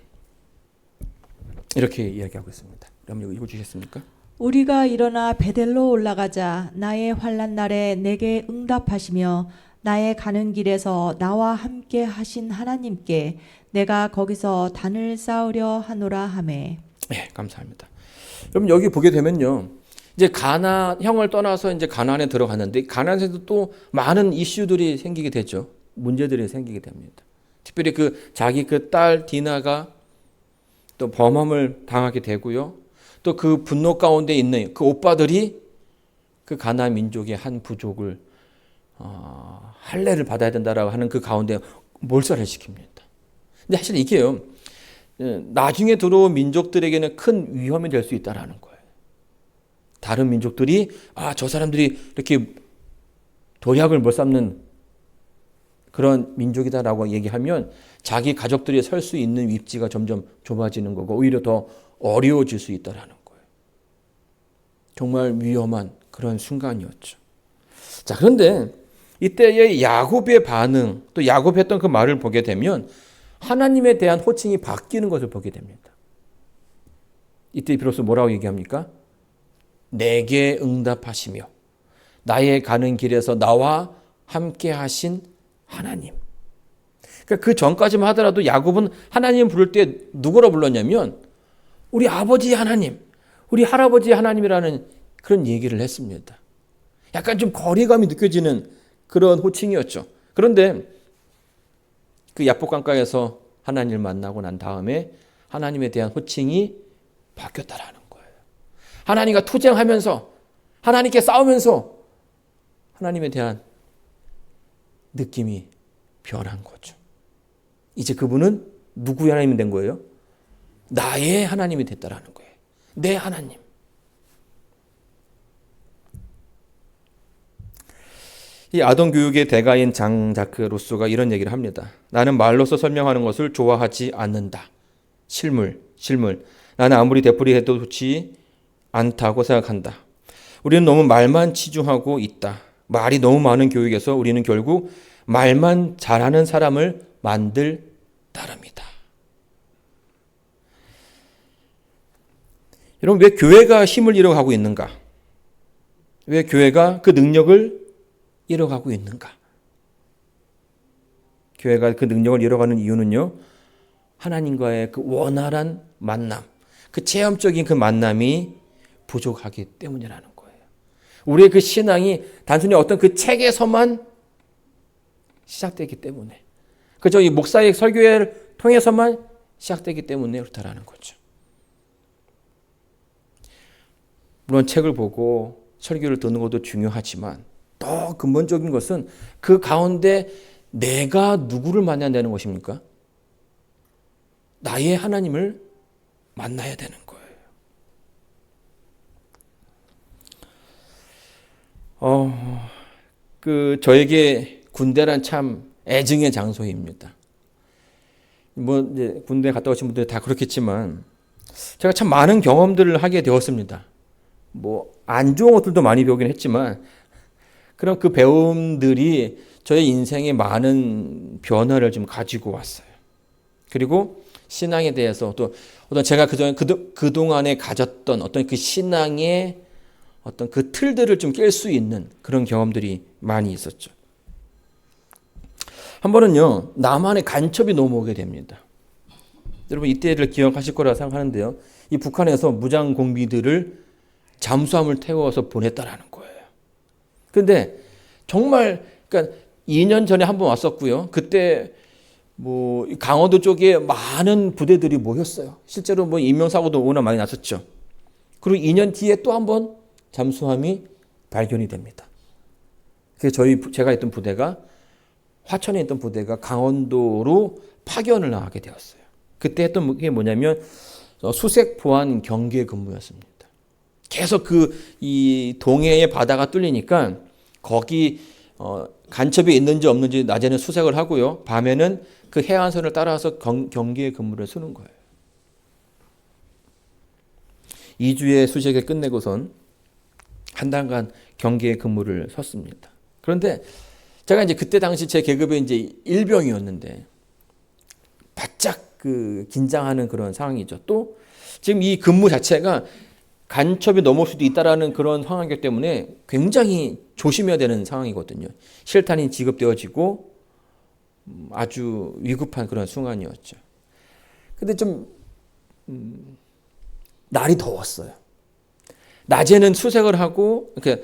이렇게 이야기하고 있습니다. 여러분 읽어주시겠습니까? 우리가 일어나 베델로 올라가자 나의 환난 날에 내게 응답하시며 나의 가는 길에서 나와 함께 하신 하나님께 내가 거기서 단을 쌓으려 하노라 하매. 네, 감사합니다. 여러분 여기 보게 되면요. 이제 가나안 형을 떠나서 이제 가나안에 들어갔는데 가나안에도 또 많은 이슈들이 생기게 되죠. 문제들이 생기게 됩니다. 특별히 그 자기 그 딸 디나가 또 범함을 당하게 되고요. 또 그 분노 가운데 있는 그 오빠들이 그 가나안 민족의 한 부족을 할례를 받아야 된다라고 하는 그 가운데 몰살을 시킵니다. 근데 사실 이게요. 나중에 들어온 민족들에게는 큰 위험이 될 수 있다라는 거예요. 다른 민족들이 저 사람들이 이렇게 도약을 못 삼는 그런 민족이다라고 얘기하면 자기 가족들이 설 수 있는 위치가 점점 좁아지는 거고 오히려 더 어려워질 수 있다라는 거예요. 정말 위험한 그런 순간이었죠. 자, 그런데 이때의 야곱의 반응, 또 야곱이 했던 그 말을 보게 되면 하나님에 대한 호칭이 바뀌는 것을 보게 됩니다. 이때 비로소 뭐라고 얘기합니까? 내게 응답하시며 나의 가는 길에서 나와 함께 하신 하나님. 그러니까 그 전까지만 하더라도 야곱은 하나님 부를 때 누구라 불렀냐면 우리 아버지 하나님, 우리 할아버지 하나님이라는 그런 얘기를 했습니다. 약간 좀 거리감이 느껴지는 그런 호칭이었죠. 그런데 그 야복강가에서 하나님을 만나고 난 다음에 하나님에 대한 호칭이 바뀌었다라는 거예요. 하나님과 투쟁하면서 하나님께 싸우면서 하나님에 대한 느낌이 변한 거죠. 이제 그분은 누구의 하나님이 된 거예요? 나의 하나님이 됐다라는 거예요. 내 하나님. 이 아동교육의 대가인 장 자크 루소가 이런 얘기를 합니다. 나는 말로서 설명하는 것을 좋아하지 않는다. 실물. 나는 아무리 되풀이해도 좋지 않다고 생각한다. 우리는 너무 말만 치중하고 있다. 말이 너무 많은 교육에서 우리는 결국 말만 잘하는 사람을 만들 따름이다. 여러분, 왜 교회가 힘을 잃어가고 있는가? 왜 교회가 그 능력을 잃어가고 있는가? 교회가 그 능력을 잃어가는 이유는요, 하나님과의 그 원활한 만남, 그 체험적인 그 만남이 부족하기 때문이라는 거예요. 우리의 그 신앙이 단순히 어떤 그 책에서만 시작되기 때문에, 그저 이 목사의 설교를 통해서만 시작되기 때문에 그렇다라는 거죠. 물론 책을 보고 설교를 듣는 것도 중요하지만 더 근본적인 것은 그 가운데 내가 누구를 만나야 되는 것입니까? 나의 하나님을 만나야 되는 거예요. 저에게 군대란 참 애증의 장소입니다. 이제 군대 갔다 오신 분들 다 그렇겠지만 제가 참 많은 경험들을 하게 되었습니다. 안 좋은 것들도 많이 배우긴 했지만 그런 그 배움들이 저의 인생에 많은 변화를 좀 가지고 왔어요. 그리고 신앙에 대해서 또 어떤 제가 그동안에 가졌던 어떤 그 신앙의 어떤 그 틀들을 좀 깰 수 있는 그런 경험들이 많이 있었죠. 한 번은요, 남한의 간첩이 넘어오게 됩니다. 여러분 이때를 기억하실 거라 생각하는데요. 이 북한에서 무장 공비들을 잠수함을 태워서 보냈다라는 거예요. 그런데 정말 그러니까 2년 전에 한 번 왔었고요. 그때 강원도 쪽에 많은 부대들이 모였어요. 실제로 인명사고도 워낙 많이 났었죠. 그리고 2년 뒤에 또 한 번 잠수함이 발견이 됩니다. 그래서 제가 있던 부대가 화천에 있던 부대가 강원도로 파견을 나가게 되었어요. 그때 했던 게 뭐냐면 수색 보안 경계 근무였습니다. 계속 이 동해의 바다가 뚫리니까 거기 간첩이 있는지 없는지 낮에는 수색을 하고요. 밤에는 그 해안선을 따라서 경계 근무를 쓰는 거예요. 2주의 수색을 끝내고선 한 달간 경계 근무를 섰습니다. 그런데 제가 이제 그때 당시 제 계급이 이제 일병이었는데 바짝 긴장하는 그런 상황이죠. 또 지금 이 근무 자체가 간첩이 넘어올 수도 있다라는 그런 상황이기 때문에 굉장히 조심해야 되는 상황이거든요. 실탄이 지급되어지고 아주 위급한 그런 순간이었죠. 근데 좀 날이 더웠어요. 낮에는 수색을 하고 이렇게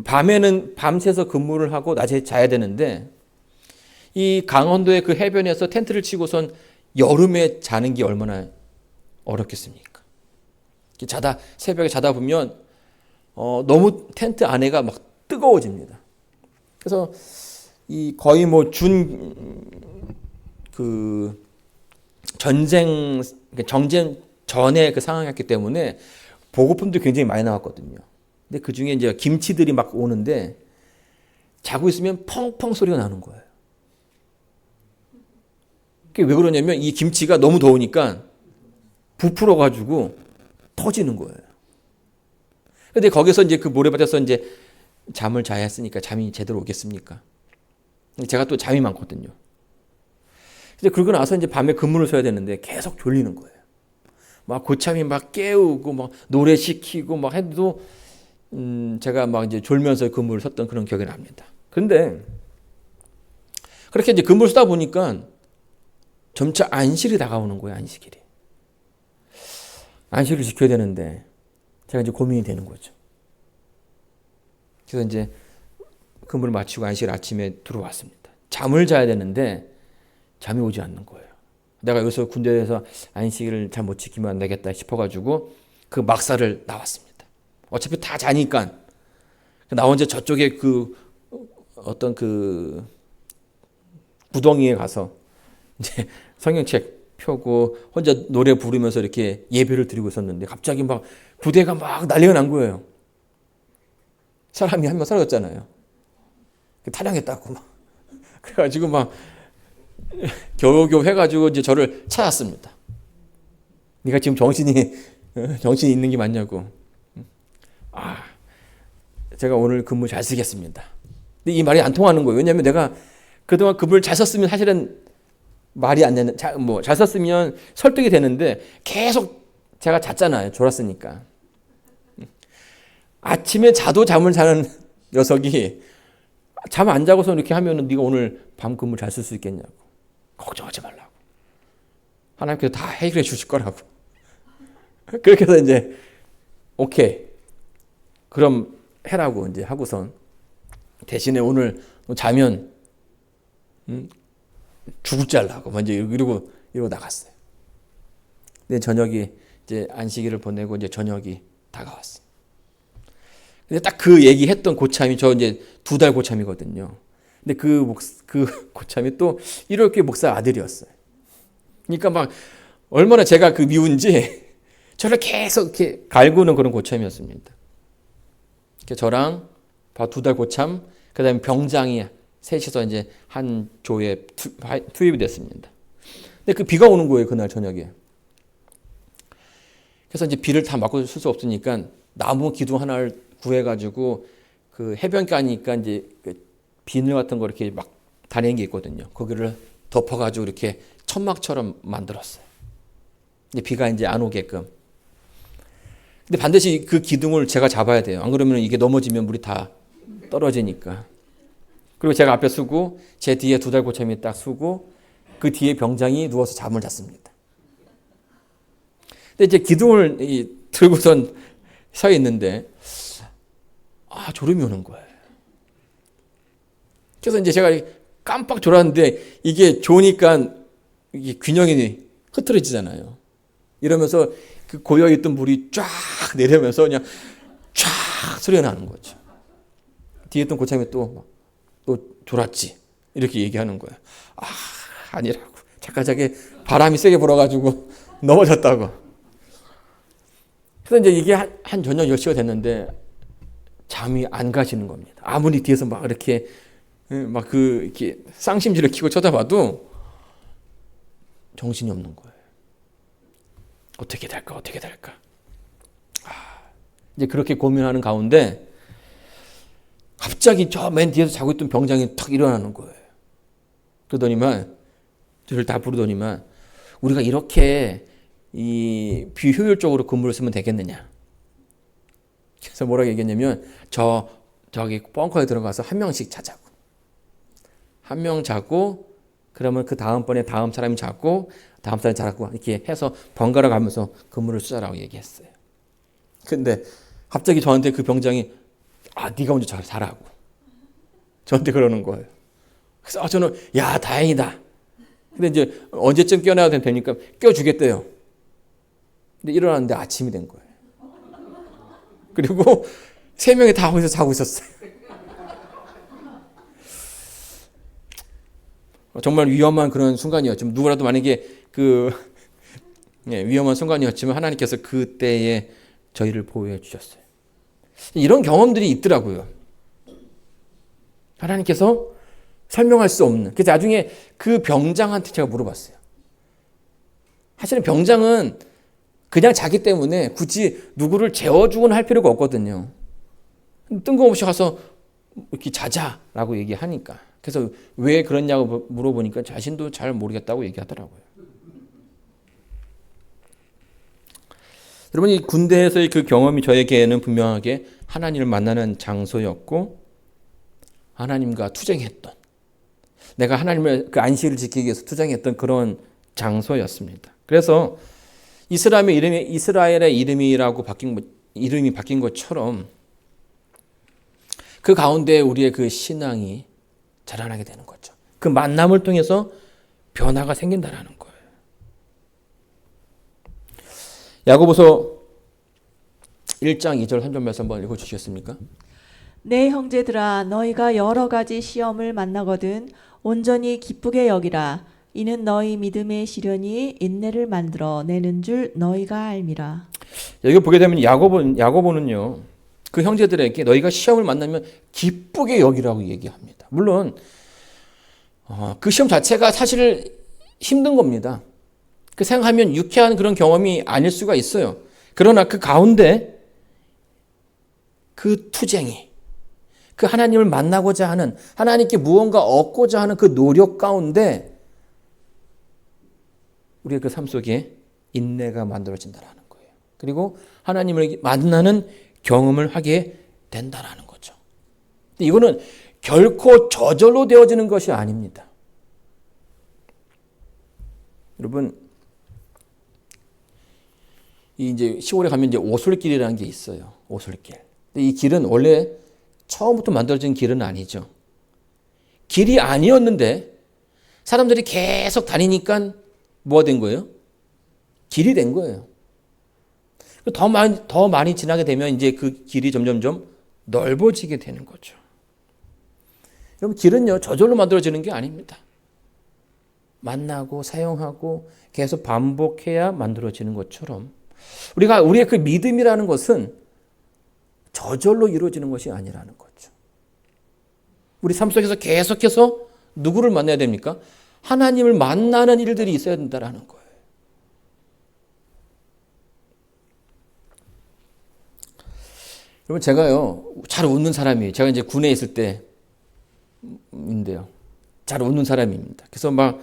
밤에는 밤새서 근무를 하고 낮에 자야 되는데 이 강원도의 그 해변에서 텐트를 치고선 여름에 자는 게 얼마나 어렵겠습니까? 새벽에 자다 보면 너무 텐트 안에가 막 뜨거워집니다. 그래서 이 거의 뭐 정전 전에 그 상황이었기 때문에 보급품도 굉장히 많이 나왔거든요. 근데 그 중에 이제 김치들이 막 오는데 자고 있으면 펑펑 소리가 나는 거예요. 그게 왜 그러냐면 이 김치가 너무 더우니까 부풀어 가지고 터지는 거예요. 근데 거기서 이제 그 모래밭에서 이제 잠을 자야 했으니까 잠이 제대로 오겠습니까? 제가 또 잠이 많거든요. 근데 그러고 나서 이제 밤에 근무를 서야 되는데 계속 졸리는 거예요. 막 고참이 막 깨우고 막 노래 시키고 막 해도 제가 막 이제 졸면서 근무를 섰던 그런 기억이 납니다. 그런데 그렇게 이제 근무를 쓰다 보니까 점차 안식이 다가오는 거예요. 안식을 지켜야 되는데 제가 이제 고민이 되는 거죠. 그래서 이제 근무를 마치고 안식을 아침에 들어왔습니다. 잠을 자야 되는데 잠이 오지 않는 거예요. 내가 여기서 군대에서 안식일을 잘 못 지키면 안 되겠다 싶어가지고 그 막사를 나왔습니다. 어차피 다 자니까 나 혼자 저쪽에 그 어떤 그 구덩이에 가서 이제 성경책 펴고 혼자 노래 부르면서 이렇게 예배를 드리고 있었는데 갑자기 막 부대가 막 난리가 난 거예요. 사람이 한 명 사라졌잖아요. 타령했다고 막 그래가지고 막 겨우겨우 해가지고 이제 저를 찾았습니다. 네가 지금 정신이 있는 게 맞냐고. 제가 오늘 근무 잘 쓰겠습니다. 근데 이 말이 안 통하는 거예요. 왜냐하면 내가 그동안 근무를 잘 썼으면 사실은 말이 안 되는, 잘 썼으면 설득이 되는데 계속 제가 잤잖아요. 졸았으니까. 아침에 자도 잠을 자는 녀석이 잠 안 자고서 이렇게 하면은 네가 오늘 밤 근무 잘 쓸 수 있겠냐고. 걱정하지 말라고. 하나님께서 다 해결해 주실 거라고. 그렇게 해서 이제 오케이. 그럼 해라고 이제 하고선 대신에 오늘 자면 죽을 줄 알라고 먼저 이러고 나갔어요. 근데 저녁이 이제 안식일을 보내고 이제 저녁이 다가왔어요. 근데 딱 그 얘기했던 고참이 저 이제 2달 고참이거든요. 근데 그 고참이 또 1월교회 목사 아들이었어요. 그러니까 막 얼마나 제가 그 미운지 저를 계속 이렇게 갈구는 그런 고참이었습니다. 저랑 2달 고참, 그 다음에 병장이 셋이서 이제 한 조에 투입이 됐습니다. 근데 그 비가 오는 거예요, 그날 저녁에. 그래서 이제 비를 다 막고 쓸 수 없으니까 나무 기둥 하나를 구해가지고 그 해변가니까 이제 그 비늘 같은 거 이렇게 막 다니는 게 있거든요. 거기를 덮어가지고 이렇게 천막처럼 만들었어요. 근데 비가 이제 안 오게끔. 근데 반드시 그 기둥을 제가 잡아야 돼요. 안 그러면 이게 넘어지면 물이 다 떨어지니까. 그리고 제가 앞에 서고 제 뒤에 2달 고참이 딱 서고 그 뒤에 병장이 누워서 잠을 잤습니다. 근데 이제 기둥을 들고선 서 있는데 졸음이 오는 거예요. 그래서 이제 제가 깜빡 졸았는데 이게 좋으니까 이게 균형이 흐트러지잖아요. 이러면서 그 고여있던 물이 쫙 내려면서 그냥 쫙 소리가 나는 거죠. 뒤에 있던 고참이 또 졸았지 이렇게 얘기하는 거예요. 아니라고. 잠깐 저게 바람이 세게 불어가지고 넘어졌다고. 그래서 이제 이게 한 저녁 10시가 됐는데 잠이 안 가시는 겁니다. 아무리 뒤에서 막 이렇게 이렇게 쌍심지를 켜고 쳐다봐도 정신이 없는 거예요. 어떻게 될까? 이제 그렇게 고민하는 가운데 갑자기 저 맨 뒤에서 자고 있던 병장이 탁 일어나는 거예요. 그러더니만 저를 다 부르더니만 우리가 이렇게 이 비효율적으로 근무를 쓰면 되겠느냐? 그래서 뭐라고 얘기했냐면 저기 벙커에 들어가서 한 명씩 자자고. 한 명 자고 그러면 그 다음번에 다음 사람이 자고 다음 사람이 자고 이렇게 해서 번갈아 가면서 근무를 쓰자라고 얘기했어요. 근데 갑자기 저한테 그 병장이 네가 먼저 자라고. 저한테 그러는 거예요. 그래서 저는 야 다행이다. 근데 이제 언제쯤 깨어나야 되니까 깨워주겠대요. 근데 일어났는데 아침이 된 거예요. 그리고 3명이 다 거기서 자고 있었어요. 정말 위험한 그런 순간이었죠. 누구라도 만약에 위험한 순간이었지만 하나님께서 그때에 저희를 보호해 주셨어요. 이런 경험들이 있더라고요. 하나님께서 설명할 수 없는. 그래서 나중에 그 병장한테 제가 물어봤어요. 사실은 병장은 그냥 자기 때문에 굳이 누구를 재워주거나 할 필요가 없거든요. 뜬금없이 가서 이렇게 자자라고 얘기하니까. 그래서 왜 그러냐고 물어보니까 자신도 잘 모르겠다고 얘기하더라고요. 여러분, 이 군대에서의 그 경험이 저에게는 분명하게 하나님을 만나는 장소였고 하나님과 투쟁했던, 내가 하나님의 그 안식을 지키기 위해서 투쟁했던 그런 장소였습니다. 그래서 이스라엘의 이름이라고 이름이 바뀐 것처럼 그 가운데 우리의 그 신앙이 자라나게 되는 거죠. 그 만남을 통해서 변화가 생긴다라는 거예요. 야고보서 1장 2절 3절 말씀 한번 읽어주시겠습니까? 내 형제들아 너희가 여러 가지 시험을 만나거든 온전히 기쁘게 여기라. 이는 너희 믿음의 시련이 인내를 만들어 내는 줄 너희가 알미라. 여기 보게 되면 야고보는요, 그 형제들에게 너희가 시험을 만나면 기쁘게 여기라고 얘기합니다. 물론 그 시험 자체가 사실 힘든 겁니다. 그 생각하면 유쾌한 그런 경험이 아닐 수가 있어요. 그러나 그 가운데 그 투쟁이, 그 하나님을 만나고자 하는, 하나님께 무언가 얻고자 하는 그 노력 가운데 우리의 그 삶 속에 인내가 만들어진다는 거예요. 그리고 하나님을 만나는 경험을 하게 된다는 거죠. 이거는 결코 저절로 되어지는 것이 아닙니다. 여러분, 이제 시골에 가면 이제 오솔길이라는 게 있어요. 오솔길. 근데 이 길은 원래 처음부터 만들어진 길은 아니죠. 길이 아니었는데 사람들이 계속 다니니까 뭐가 된 거예요? 길이 된 거예요. 더 많이 지나게 되면 이제 그 길이 점점점 넓어지게 되는 거죠. 여러분, 길은요, 저절로 만들어지는 게 아닙니다. 만나고 사용하고 계속 반복해야 만들어지는 것처럼 우리의 그 믿음이라는 것은 저절로 이루어지는 것이 아니라는 거죠. 우리 삶 속에서 계속해서 누구를 만나야 됩니까? 하나님을 만나는 일들이 있어야 된다는 거예요. 여러분, 제가요, 잘 웃는 사람이에요. 제가 이제 군에 있을 때인데요. 잘 웃는 사람입니다. 그래서 막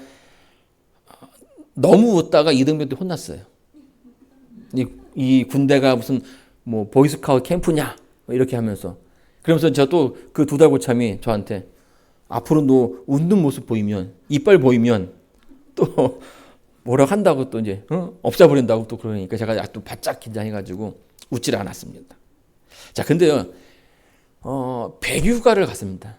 너무 웃다가 이등병 때 혼났어요. 이 군대가 무슨 뭐 보이스카우트 캠프냐 이렇게 하면서, 그러면서 제가 또 그 2달 고참이 저한테 앞으로 너 웃는 모습 보이면, 이빨 보이면 또 뭐라고 한다고 또 이제 없애버린다고 또 그러니까 제가 또 바짝 긴장해가지고 웃질 않았습니다. 자, 근데요, 100휴가를 갔습니다.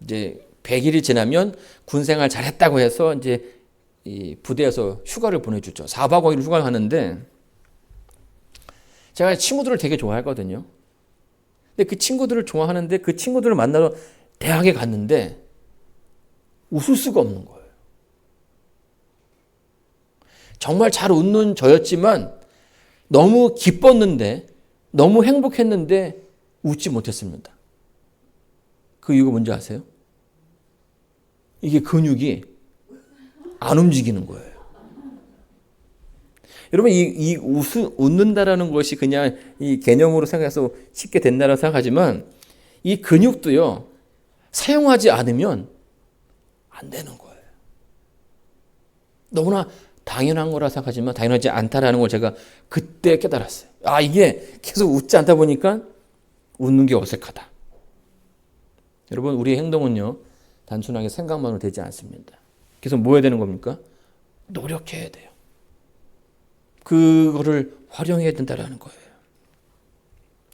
이제 100일이 지나면 군생활 잘했다고 해서 이제 이 부대에서 휴가를 보내주죠. 4박 5일 휴가를 하는데 제가 친구들을 되게 좋아하거든요. 근데 그 친구들을 좋아하는데 그 친구들을 만나러 대학에 갔는데 웃을 수가 없는 거예요. 정말 잘 웃는 저였지만 너무 기뻤는데, 너무 행복했는데 웃지 못했습니다. 그 이유가 뭔지 아세요? 이게 근육이 안 움직이는 거예요. 여러분, 웃는다라는 것이 그냥 이 개념으로 생각해서 쉽게 된다라고 생각하지만 이 근육도요, 사용하지 않으면 안 되는 거예요. 너무나 당연한 거라 생각하지만 당연하지 않다라는 걸 제가 그때 깨달았어요. 아, 이게 계속 웃지 않다 보니까 웃는 게 어색하다. 여러분, 우리의 행동은요, 단순하게 생각만으로 되지 않습니다. 그래서 뭐 해야 되는 겁니까? 노력해야 돼요. 그거를 활용해야 된다라는 거예요.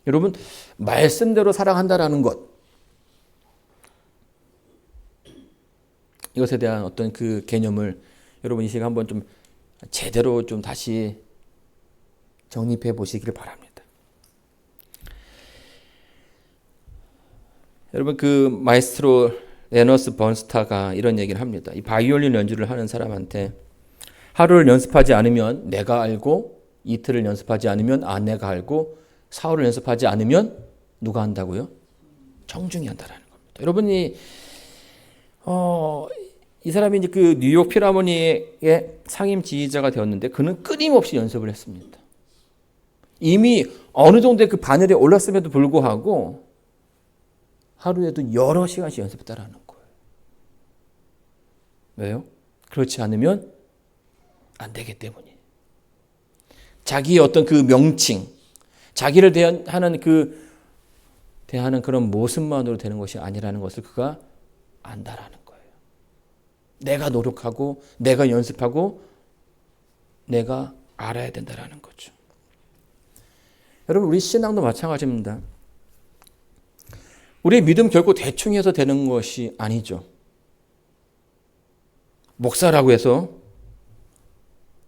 여러분, 말씀대로 사랑한다라는 것, 이것에 대한 어떤 그 개념을 여러분 이 시간 한번 좀 제대로 좀 다시 정립해 보시기를 바랍니다. 여러분, 그 마에스트로 레너스 번스타가 이런 얘기를 합니다. 이 바이올린 연주를 하는 사람한테 하루를 연습하지 않으면 내가 알고, 이틀을 연습하지 않으면 아내가 알고, 사흘을 연습하지 않으면 누가 한다고요? 청중이 한다라는 겁니다. 여러분이 이 사람이 이제 그 뉴욕 필하모니의 상임 지휘자가 되었는데 그는 끊임없이 연습을 했습니다. 이미 어느 정도의 그 반열에 올랐음에도 불구하고 하루에도 여러 시간씩 연습했다라는 거예요. 왜요? 그렇지 않으면 안 되기 때문이에요. 자기의 어떤 그 명칭, 자기를 대하는 그런 모습만으로 되는 것이 아니라는 것을 그가 안다라는 거예요. 내가 노력하고, 내가 연습하고, 내가 알아야 된다라는 거죠. 여러분, 우리 신앙도 마찬가지입니다. 우리의 믿음 결코 대충 해서 되는 것이 아니죠. 목사라고 해서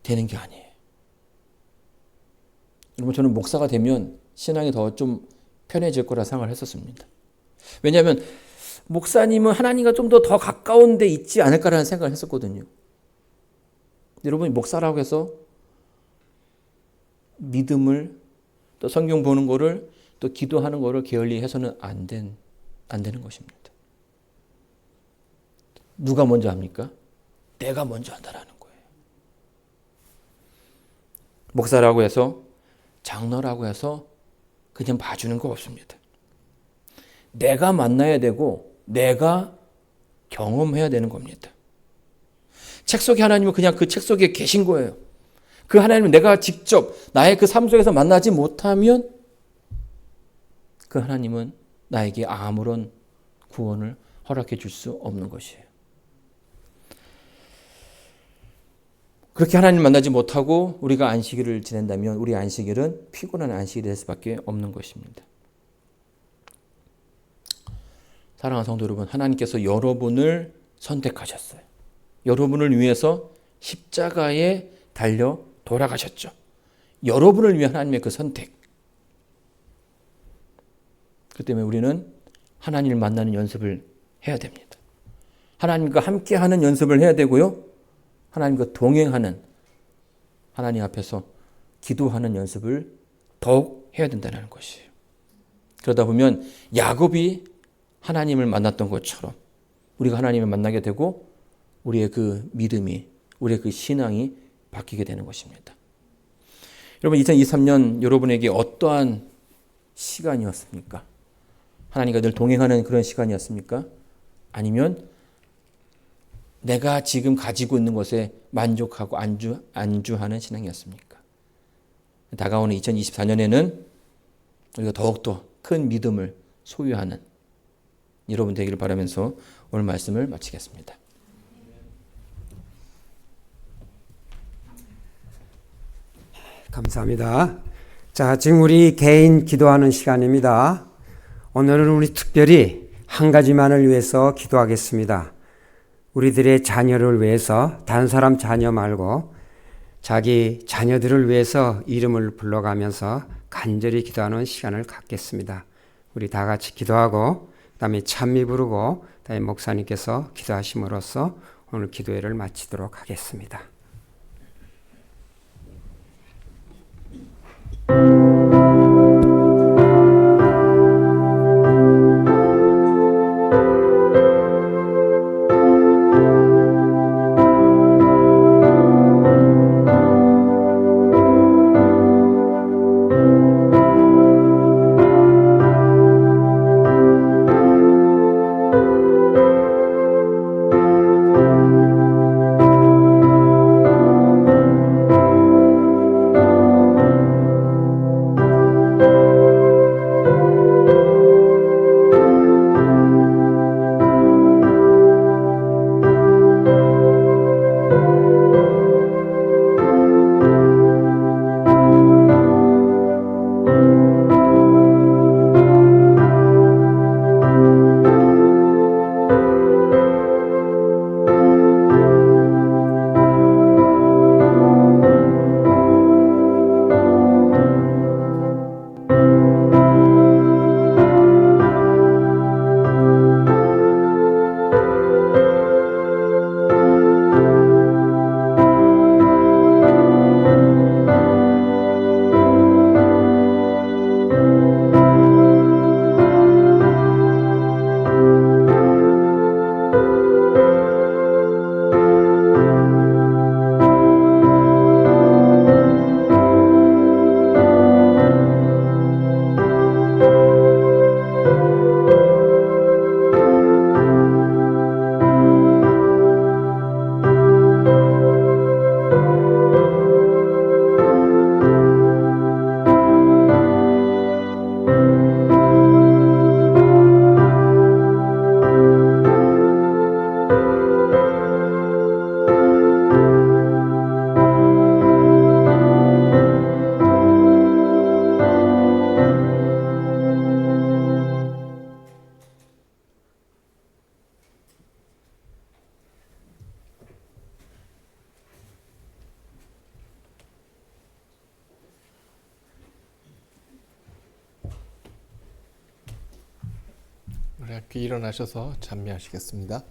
되는 게 아니에요. 여러분, 저는 목사가 되면 신앙이 더 좀 편해질 거라 생각을 했었습니다. 왜냐하면 목사님은 하나님과 좀 더 가까운 데 있지 않을까라는 생각을 했었거든요. 여러분, 목사라고 해서 믿음을, 또 성경 보는 거를, 또 기도하는 거를 게을리 해서는 안 되는 것입니다. 누가 먼저 합니까? 내가 먼저 한다라는 거예요. 목사라고 해서, 장로라고 해서 그냥 봐주는 거 없습니다. 내가 만나야 되고 내가 경험해야 되는 겁니다. 책 속에 하나님은 그냥 그 책 속에 계신 거예요. 그 하나님은 내가 직접 나의 그 삶 속에서 만나지 못하면 그 하나님은 나에게 아무런 구원을 허락해 줄 수 없는 것이에요. 그렇게 하나님 만나지 못하고 우리가 안식일을 지낸다면 우리 안식일은 피곤한 안식일이 될 수밖에 없는 것입니다. 사랑하는 성도 여러분, 하나님께서 여러분을 선택하셨어요. 여러분을 위해서 십자가에 달려 돌아가셨죠. 여러분을 위한 하나님의 그 선택. 그 때문에 우리는 하나님을 만나는 연습을 해야 됩니다. 하나님과 함께하는 연습을 해야 되고요. 하나님과 동행하는, 하나님 앞에서 기도하는 연습을 더욱 해야 된다는 것이에요. 그러다 보면 야곱이 하나님을 만났던 것처럼 우리가 하나님을 만나게 되고 우리의 그 믿음이, 우리의 그 신앙이 바뀌게 되는 것입니다. 여러분, 2023년 여러분에게 어떠한 시간이었습니까? 하나님과 늘 동행하는 그런 시간이었습니까? 아니면 내가 지금 가지고 있는 것에 만족하고 안주하는 신앙이었습니까? 다가오는 2024년에는 우리가 더욱더 큰 믿음을 소유하는 여러분 되기를 바라면서 오늘 말씀을 마치겠습니다. 감사합니다. 자, 지금 우리 개인 기도하는 시간입니다. 오늘은 우리 특별히 한 가지만을 위해서 기도하겠습니다. 우리들의 자녀를 위해서, 다른 사람 자녀 말고 자기 자녀들을 위해서 이름을 불러가면서 간절히 기도하는 시간을 갖겠습니다. 우리 다 같이 기도하고 그다음에 찬미 부르고 그다음에 목사님께서 기도하심으로써 오늘 기도회를 마치도록 하겠습니다. 함께 일어나셔서 찬미하시겠습니다.